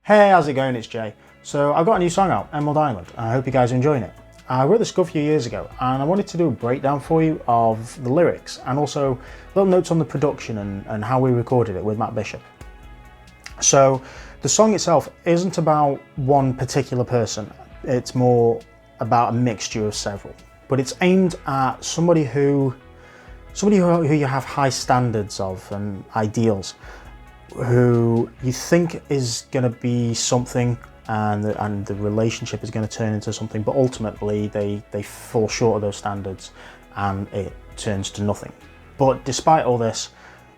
Hey, how's it going? It's Jay. So I've got a new song out, Emerald Island, and I hope you guys are enjoying it. I wrote this a few years ago, and I wanted to do a breakdown for you of the lyrics and also little notes on the production and how we recorded it with Matt Bishop. So the song itself isn't about one particular person, it's more about a mixture of several. But it's aimed at somebody who you have high standards of and ideals, who you think is going to be something and the relationship is going to turn into something, but ultimately they fall short of those standards and it turns to nothing. But despite all this,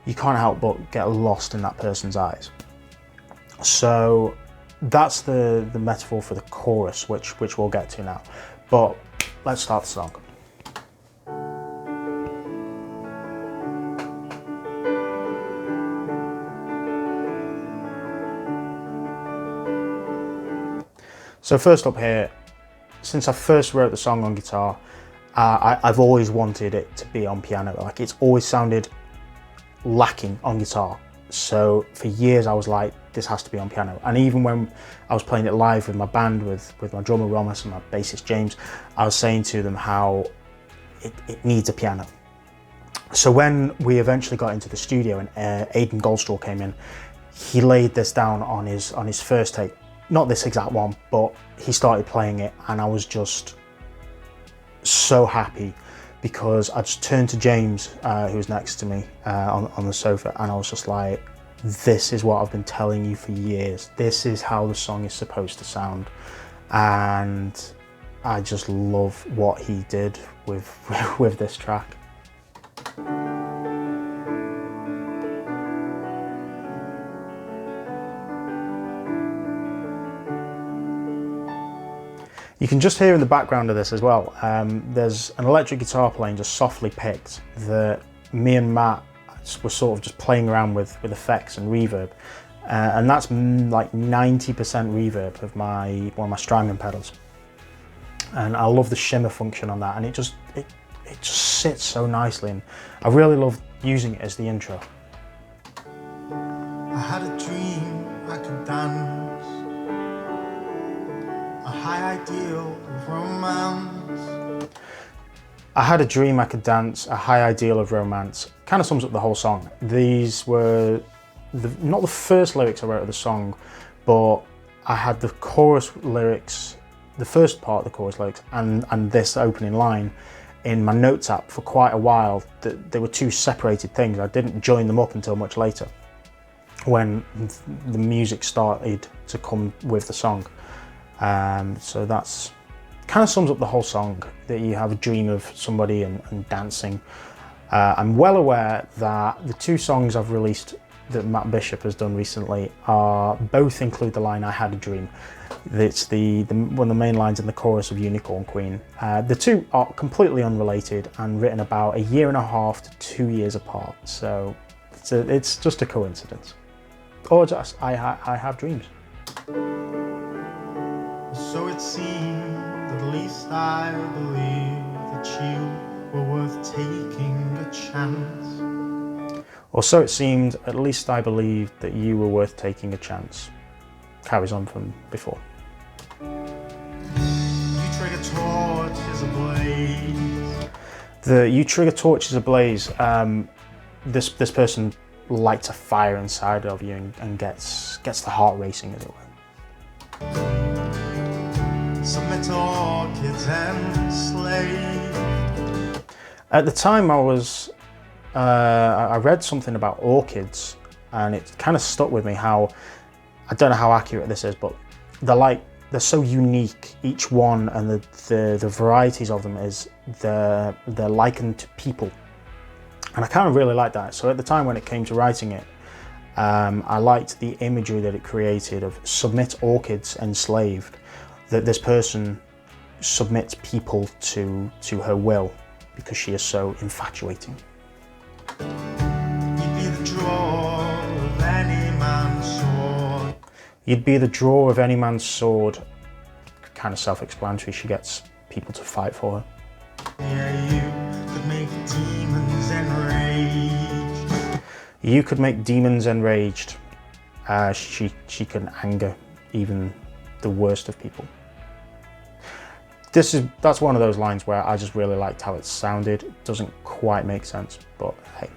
you can't help but get lost in that person's eyes. So that's the metaphor for the chorus, which we'll get to now. But let's start the song. So first up here, since I first wrote the song on guitar, I've always wanted it to be on piano. Like, it's always sounded lacking on guitar. So for years I was like, this has to be on piano. And even when I was playing it live with my band, with my drummer Romus and my bassist James, I was saying to them how it needs a piano. So when we eventually got into the studio and Aidan Goldstraw came in, he laid this down on his first take. Not this exact one, but he started playing it and I was just so happy, because I just turned to James, who was next to me on the sofa, and I was just like, this is what I've been telling you for years. This is how the song is supposed to sound. And I just love what he did with this track. You can just hear in the background of this as well, there's an electric guitar playing just softly picked that me and Matt were sort of just playing around with effects and reverb. And that's like 90% reverb of one of my Strymon pedals. And I love the shimmer function on that, and it just sits so nicely, and I really love using it as the intro. I had a dream I could dance, a high ideal of romance. I had a dream I could dance, a high ideal of romance. Kind of sums up the whole song. These were not the first lyrics I wrote of the song, but I had the chorus lyrics, the first part of the chorus lyrics, and this opening line in my notes app for quite a while. They were two separated things. I didn't join them up until much later, when the music started to come with the song. So that's kind of sums up the whole song, that you have a dream of somebody and dancing. I'm well aware that the two songs I've released that Matt Bishop has done recently both include the line "I had a dream." It's one of the main lines in the chorus of Unicorn Queen. The two are completely unrelated and written about 1.5 to 2 years apart. So it's just a coincidence, or just I have dreams. So it seemed, at least I believed, that you were worth taking a chance. Or so it seemed, at least I believed, that you were worth taking a chance. Carries on from before. You trigger torches ablaze. The "you trigger torches ablaze," this person lights a fire inside of you and gets the heart racing, as it were. Submit to orchids enslaved. At the time I read something about orchids, and it kind of stuck with me. How, I don't know how accurate this is, but they're so unique, each one, and the varieties of them is they're likened to people, and I kind of really like that. So at the time when it came to writing it, I liked the imagery that it created of submit orchids enslaved, that this person submits people to her will because she is so infatuating. You'd be the draw of any man's sword. You'd be the draw of any man's sword. Kind of self-explanatory. She gets people to fight for her. Yeah, you could make demons enraged. You could make demons enraged. She can anger even the worst of people. That's one of those lines where I just really liked how it sounded. It doesn't quite make sense, but hey.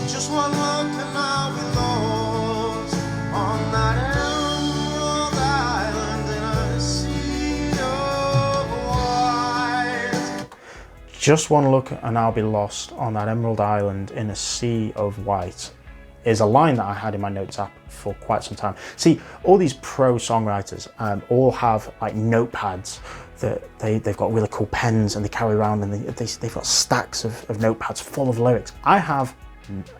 Just one look and I'll be lost on that emerald island in a sea of white. Just one look and I'll be lost on that emerald island in a sea of white is a line that I had in my notes app for quite some time. See, all these pro songwriters all have like notepads that they've got really cool pens and they carry around, and they've got stacks of notepads full of lyrics. I have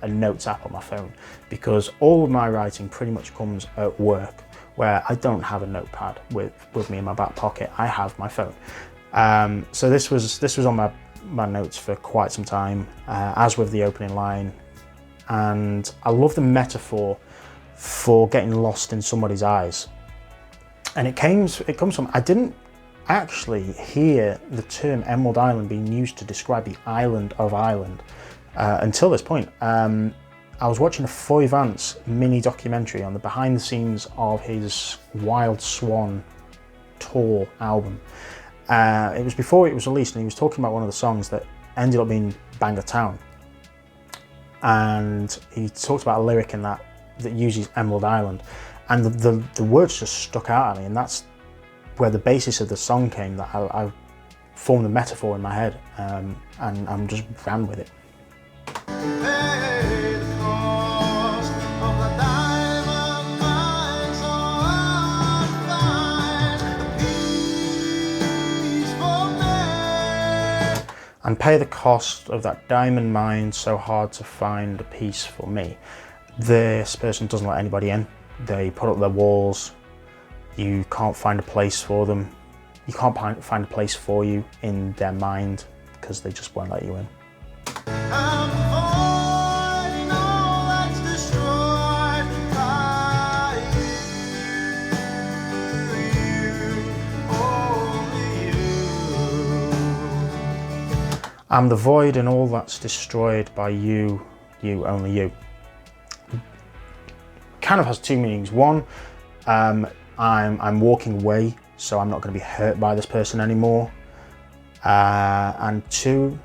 a notes app on my phone because all of my writing pretty much comes at work, where I don't have a notepad with me in my back pocket. I have my phone. So this was on my notes for quite some time, as with the opening line. And I love the metaphor for getting lost in somebody's eyes. And it comes from, I didn't actually hear the term Emerald Island being used to describe the island of Ireland until this point. I was watching a Foy Vance mini documentary on the behind the scenes of his Wild Swan tour album. It was before it was released, and he was talking about one of the songs that ended up being Bangor Town. And he talked about a lyric in that uses Emerald Island, and the words just stuck out at me, and that's where the basis of the song came, that I formed a metaphor in my head, and I'm just ran with it. And pay the cost of that diamond mine so hard to find a piece for me. This person doesn't let anybody in. They put up their walls. You can't find a place for them. You can't find a place for you in their mind because they just won't let you in. I'm the void and all that's destroyed by you, only you. Kind of has two meanings. One, I'm walking away, so I'm not going to be hurt by this person anymore. And two,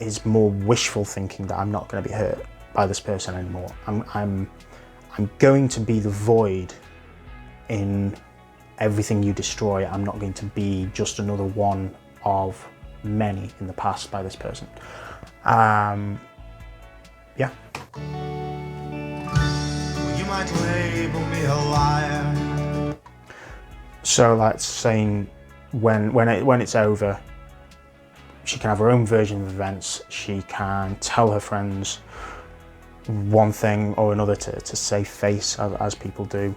is more wishful thinking that I'm not going to be hurt by this person anymore. I'm going to be the void in everything you destroy. I'm not going to be just another one of many in the past by this person. Yeah. You might label me a liar. So that's saying when it's over, she can have her own version of events. She can tell her friends one thing or another to save face, as people do.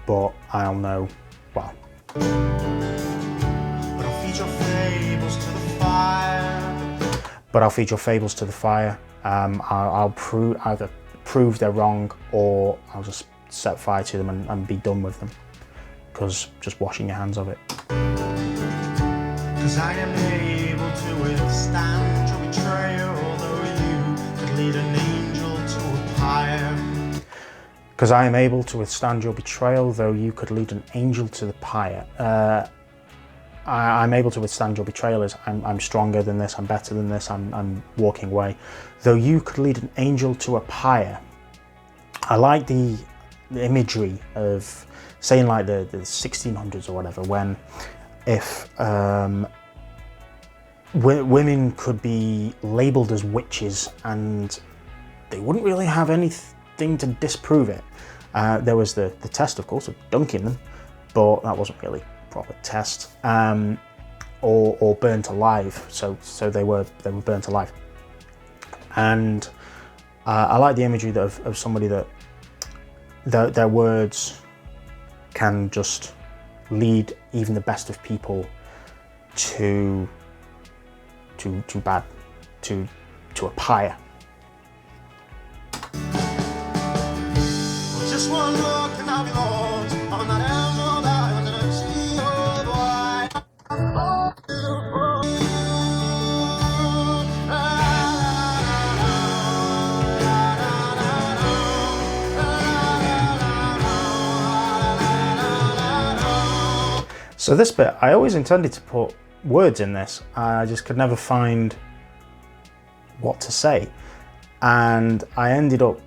But I'll know, well. But I'll feed your fables to the fire. I'll either prove they're wrong, or I'll just set fire to them and be done with them. Because just washing your hands of it. Because I am able to withstand your betrayal, although you could lead an angel to a pyre. Because I am able to withstand your betrayal, though you could lead an angel to the pyre. I'm able to withstand your betrayal is I'm stronger than this, I'm better than this, I'm walking away. Though you could lead an angel to a pyre. I like the imagery of saying like the 1600s or whatever, when if women could be labelled as witches and they wouldn't really have anything to disprove it. There was the test, of course, of dunking them, but that wasn't really proper test, or burnt alive. So they were burnt alive, and I like the imagery of somebody that their words can just lead even the best of people to bad, to a pyre. Just one look and I'll be lost on that emerald island in a sea of white. So this bit, I always intended to put words in this. I just could never find what to say. And I ended up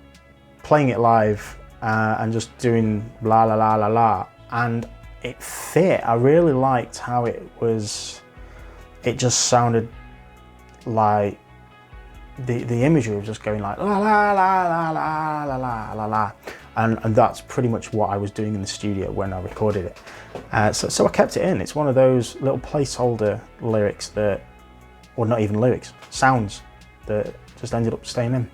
playing it live and just doing la la la la la. And it fit. I really liked how it was. It just sounded like the imagery was just going like la la la la la la la la la. And that's pretty much what I was doing in the studio when I recorded it. So I kept it in. It's one of those little placeholder lyrics that, or not even lyrics, sounds that just ended up staying in.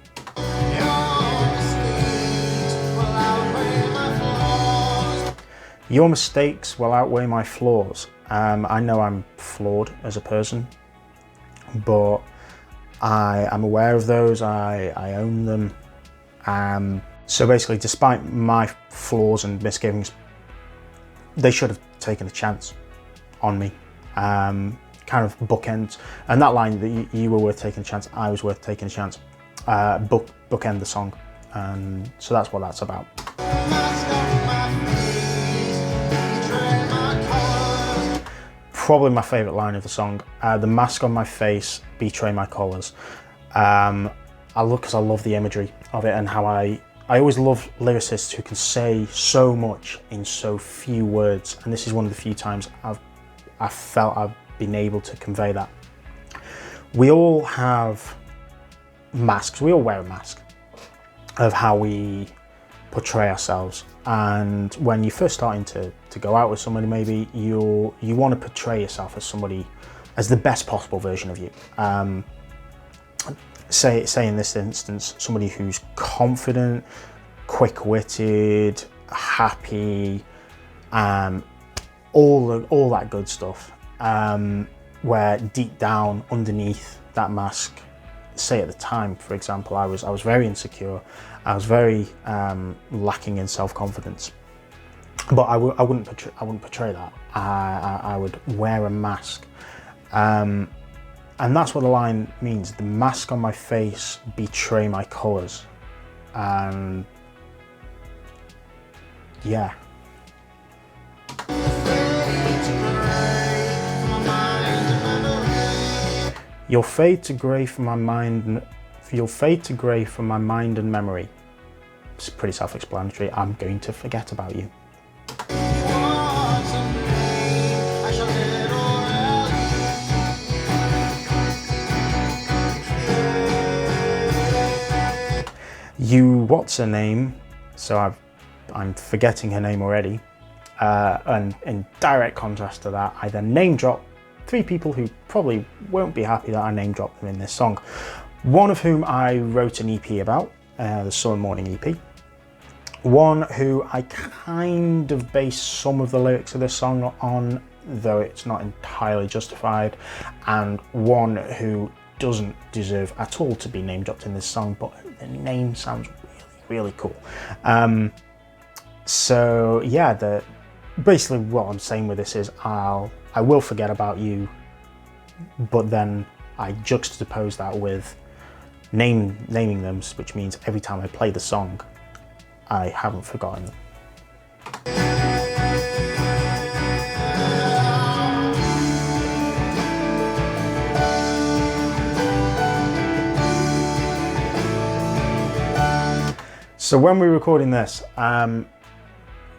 Your mistakes will outweigh my flaws. I know I'm flawed as a person, but I am aware of those. I own them. So basically, despite my flaws and misgivings, they should have taken a chance on me. Kind of bookends. And that line that you were worth taking a chance, I was worth taking a chance. Bookend the song. And so that's what that's about. Probably my favourite line of the song. The mask on my face, betray my colours. Because I love the imagery of it and how I always love lyricists who can say so much in so few words, and this is one of the few times I felt I've been able to convey that. We all have masks, we all wear a mask of how we portray ourselves, and when you're first starting to go out with somebody, maybe you want to portray yourself as somebody, as the best possible version of you. Say in this instance, somebody who's confident, quick-witted, happy, all that good stuff. Where deep down underneath that mask, say at the time, for example, I was very insecure. I was very lacking in self-confidence. But I wouldn't portray that. I would wear a mask. And that's what the line means. The mask on my face, betray my colours. And yeah. You'll fade to grey from my mind. You'll fade to grey from my mind and memory. It's pretty self-explanatory. I'm going to forget about you. You, what's her name? So I'm forgetting her name already. And in direct contrast to that, I then name drop 3 people who probably won't be happy that I name drop them in this song. One of whom I wrote an EP about, the Sun Morning EP. One who I kind of based some of the lyrics of this song on, though it's not entirely justified. And one who doesn't deserve at all to be name dropped in this song, but the name sounds really, really cool. So yeah, basically what I'm saying with this is I will forget about you, but then I juxtapose that with naming them, which means every time I play the song, I haven't forgotten them. So when we're recording this,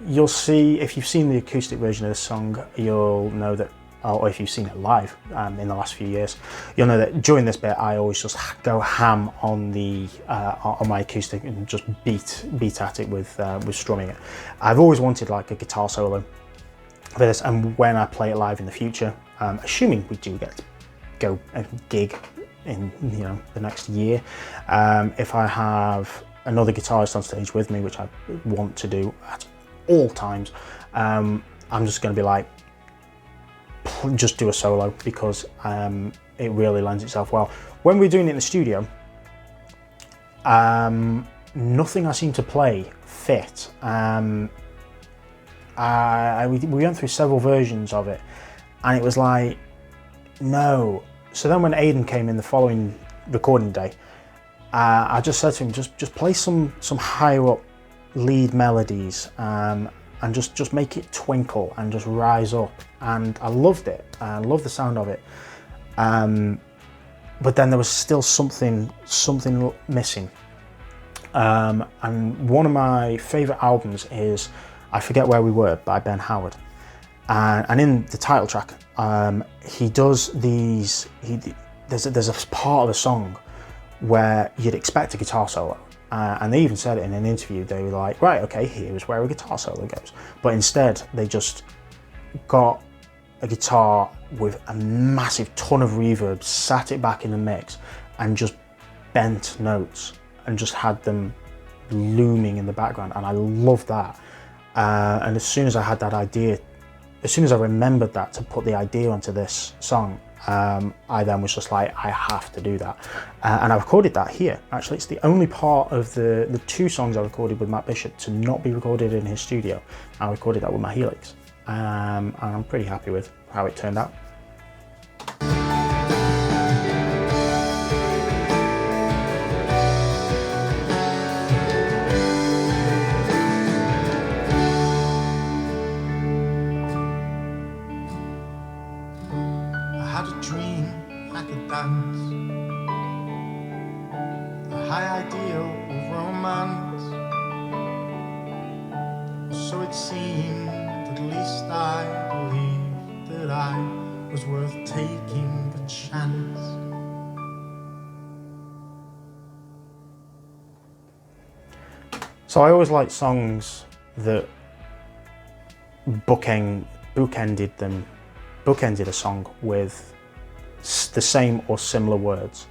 you'll see, if you've seen the acoustic version of this song, you'll know that, or if you've seen it live in the last few years, you'll know that during this bit I always just go ham on on my acoustic and just beat at it with strumming it. I've always wanted like a guitar solo for this, and when I play it live in the future, assuming we do get to go and gig in the next year, if I have another guitarist on stage with me, which I want to do at all times, I'm just going to be like, just do a solo, because it really lends itself well. When we're doing it in the studio, nothing I seem to play fit. We went through several versions of it, and it was like, no. So then when Aidan came in the following recording day, I just said to him, just play some higher up lead melodies, and just make it twinkle and just rise up. And I loved it. I loved the sound of it. But then there was still something missing. And one of my favourite albums is I Forget Where We Were by Ben Howard. And in the title track, he does these, there's a part of the song where you'd expect a guitar solo. And they even said it in an interview. They were like, right, okay, here's where a guitar solo goes. But instead, they just got a guitar with a massive ton of reverb, sat it back in the mix, and just bent notes and just had them looming in the background. And I love that. And as soon as I had that idea, as soon as I remembered that to put the idea onto this song, I then was just like, I have to do that. And I recorded that here. Actually, it's the only part of the 2 songs I recorded with Matt Bishop to not be recorded in his studio. I recorded that with my Helix. And I'm pretty happy with how it turned out. I had a dream I could dance, a high ideal of romance. So it seemed, at least I believed that I was worth taking a chance. So I always like songs that bookended a song with the same or similar words.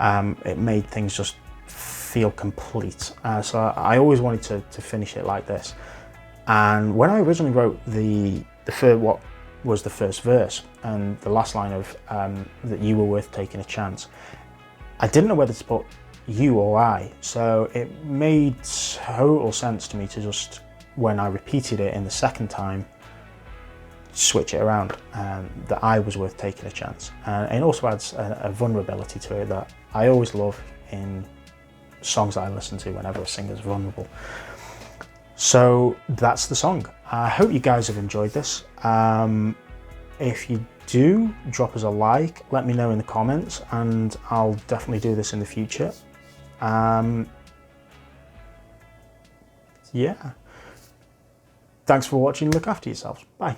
It made things just feel complete. So I always wanted to finish it like this. And when I originally wrote what was the first verse and the last line of that you were worth taking a chance, I didn't know whether to put you or I. So it made total sense to me to just, when I repeated it in the second time, switch it around, that I was worth taking a chance. And it also adds a vulnerability to it that I always love in songs that I listen to whenever a singer's vulnerable. So that's the song. I hope you guys have enjoyed this. If you do, drop us a like, let me know in the comments, and I'll definitely do this in the future. Yeah. Thanks for watching. Look after yourselves. Bye.